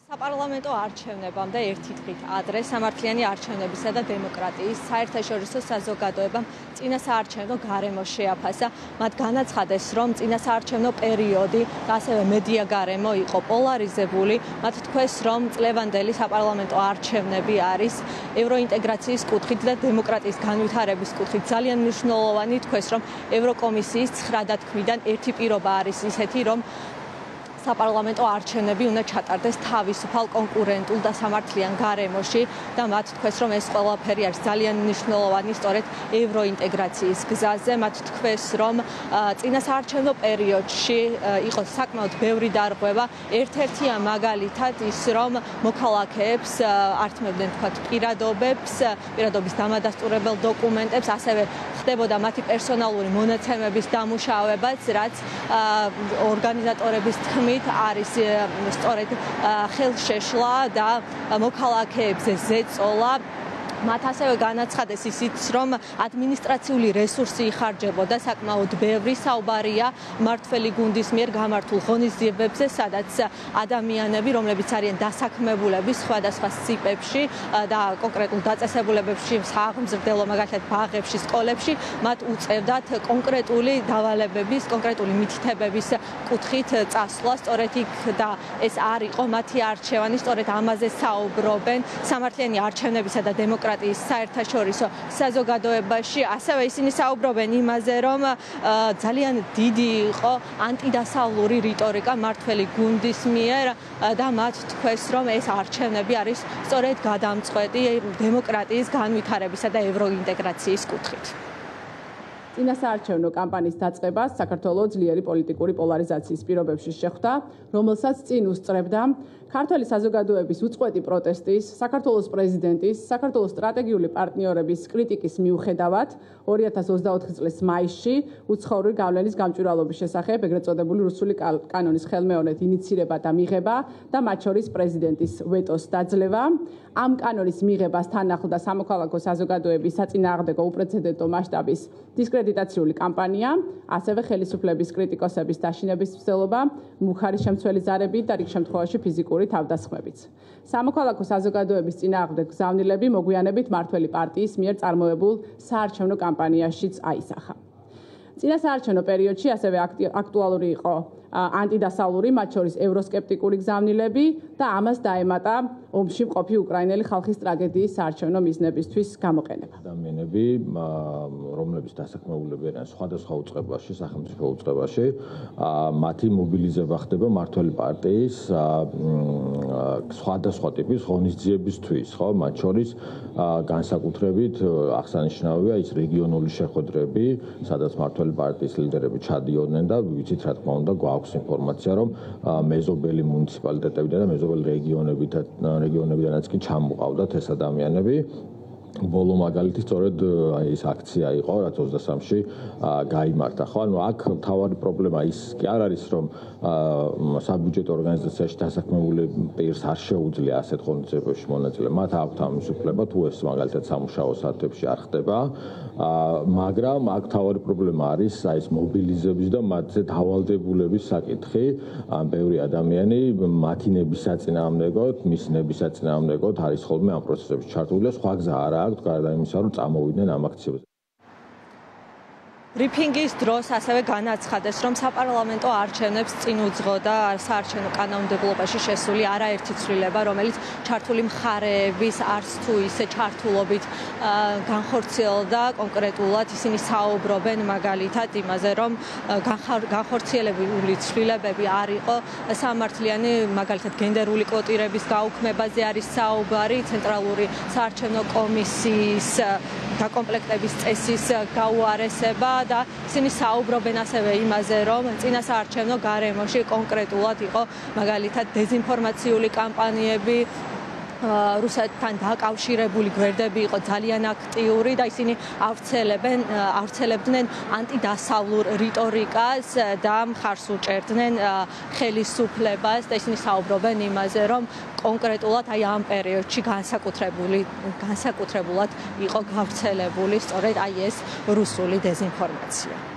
საპარლამენტო არჩევნებამდე ერთი დღით ადრე სამართლიანი არჩევნებისა და დემოკრატიის საერთაშორისო საზოგადოებამ წინასაარჩევნო გარემო შეაფასა. მათ განაცხადეს, რომ წინასაარჩევნო პერიოდი და ასევე მედია გარემო იყო პოლარიზებული. მათ თქვეს, რომ წლევანდელი საპარლამენტო არჩევნები არის ევროინტეგრაციის კუთხით და დემოკრატიის განვითარების კუთხით ძალიან მნიშვნელოვანი. თქვეს, რომ ევროკომისიის 9 დათქმიდან ერთი პირობა არის ისეთი, რომ საპარლამენტო არჩევნები უნდა ჩატარდეს თავისუფალ, კონკურენტულ და სამართლიან გარემოში და მათ თქვეს, რომ ეს ყველაფერი არის ძალიან მნიშვნელოვანი სწორედ ევროინტეგრაციის გზაზე. მათ თქვეს, რომ წინასაარჩევნო პერიოდში იყო საკმაოდ ბევრი დარღვევა. ერთ-ერთია მაგალითად ის, რომ მოქალაქეებს ართმევდნენ პირადობის დამადასტურებელ დოკუმენტებს, ასევე ხდებოდა მათი პერსონალური მონაცემების დამუშავებაც, რაც ორგანიზატორების თქმით არის სწორედ ხელშეშლა და მოქალაქეებზე ზეწოლა. მათ ასევე განაცხადეს ისიც, რომ ადმინისტრაციული რესურსი იხარჯებოდა საკმაოდ ბევრი. საუბარია მმართველი გუნდის მიერ გამართულ ღონისძიებებზე, სადაც ადამიანები, რომლებიც არიან დასაქმებულები სხვადასხვა სიპებში და კონკრეტულ დაწესებულებებში, სააღმზრდელო მაგალითად ბაღებში, სკოლებში, მათ უწევდათ კონკრეტული დავალებების, კონკრეტული მითითებების კუთხით წასვლა. სწორედ იქ და ეს არ იყო მათი არჩევანი, სწორედ ამაზე საუბრობენ სამართლიანი არჩევნებისა და დემოკრატიის საერთაშორისო საზოგადოებაში. ასევე ისინი საუბრობენ იმაზე, რომ ძალიან დიდი იყო ანტიდასავლური რიტორიკა მმართველი გუნდის მიერ და მათ თქვეს, რომ ეს არჩევნები არის სწორედ გადამწყვეტი დემოკრატიის განვითარებისა და ევროინტეგრაციის კუთხით. წინასაარჩევნო კამპანიის დაწყებას საქართველოს ძლიერი პოლიტიკური პოლარიზაციის პირობებში შეხვდა, რომელსაც წინ უსწრებდა ქართველი საზოგადოების უწყვეტი პროტესტის, საქართველოს პრეზიდენტის, საქართველოს სტრატეგიული პარტნიორების კრიტიკის მიუხედავად 2024 წლის მაისში უცხოური გავლენის გამჭვირვალობის შესახებ ეგრეთ წოდებული რუსული კანონის ხელმეორედ ინიცირება და მიღება და მათ შორის პრეზიდენტის ვეტოს დაძლევა. ამ კანონის მიღებას თან ახლდა სამოქალაქო საზოგადოების საწინააღმდეგო უპრეცედენტო მასშტაბის დისკრედიტაციული კამპანია, ასევე ხელისუფლების კრიტიკოსების დაშინების მცდელობა, მუხარის შემცველი ზარებით და რიგ შემთხვევაში ფიზიკური თავდასხმებით. სამოქალაქო საზოგადოების წინააღმდეგ გზავნილები მოგვიანებით მმართველი პარტიის მიერ წარმოებულ საარჩევნო კამპანიაშიც აისახა. წინასაარჩევნო პერიოდში ასევე აქტუალური იყო ანტიდასავლური, მათ შორის ევროსკეპტიკური გზავნილები და ამას დაემატა ომში მყოფი უკრაინელი ხალხის ტრაგედიის საარჩევნო მიზნებისთვის გამოყენება. ადამიანები, რომლებიც დასაქმებულები არიან სხვადასხვა უწყებაში, სახელმწიფო უწყებაში, მათი მობილიზება ხდება მმართველი პარტიის სხვადასხვა ტიპის ღონისძიებისთვის, ხო? მათ შორის განსაკუთრებით აღსანიშნავია ის რეგიონული შეხვედრები, სადაც მმართველი პარტიის ლიდერები ჩადიოდნენ და ვიცით რა თქმა უნდა გვაქვს ინფორმაცია, რომ მეზობელი მუნიციპალიტეტებიდან და მეზობელი რეგიონებიდანაც კი ჩამოყავდათ ეს ადამიანები. ბოლო მაგალითი სწორედ ეს აქცია იყო, რაც 23-ში გაიმართა, ხო? ანუ აქ მთავარი პრობლემა ის კი არ არის, რომ საბიუჯეტო ორგანიზაციაში დასაქმებული პირს არ შეუძლია ასეთ ღონისძიებებში მონაწილეობა. მათ აქვთ ამის უფლება, თუ ეს მაგალითად სამუშაო საათებში არ ხდება, მაგრამ აქ მთავარი პრობლემა არის აი ეს მობილიზების და მათზე დავალდებულების საკითხი. ბევრი ადამიანი მათი ნების საწინააღმდეგოდ, მისი ნების საწინააღმდეგოდ არის ხოლმე ამ პროცესებში ჩართული და სხვა გზა არ აქვს გარდა იმისა, რომ წამოვიდნენ ამ აქციებზე. ბრიფინგის დროს ასევე განაცხადეს, რომ საპარლამენტო არჩევნებს წინ უძღოდა საარჩევნო კანონმდებლობაში შესული არაერთი ცვლილება, რომელიც ჩართული მხარეების არც თუ ისე ჩართულობით განხორციელდა. კონკრეტულად ისინი საუბრობენ მაგალითად იმაზე, რომ განხორციელებული ცვლილებები არ იყო სამართლიანი, მაგალითად გენდერული კვოტირების გაუქმებაზე არის საუბარი, ცენტრალური საარჩევნო კომისიის დაკომპლექტების წესის გაუარესება და ისინი საუბრობენ ასევე იმაზე, რომ წინასაარჩევნო გარემოში კონკრეტულად იყო მაგალითად დეზინფორმაციული კამპანიები, რუსეთთან დაკავშირებული გვერდები იყო ძალიან აქტიური და ისინი ავრცელებდნენ ანტიდასავლურ რიტორიკას და მხარს უჭერდნენ ხელისუფლებას და ისინი საუბრობენ იმაზე, რომ კონკრეტულად აი ამ პერიოდში განსაკუთრებულად იყო გავრცელებული სწორედ აი ეს რუსული დეზინფორმაცია.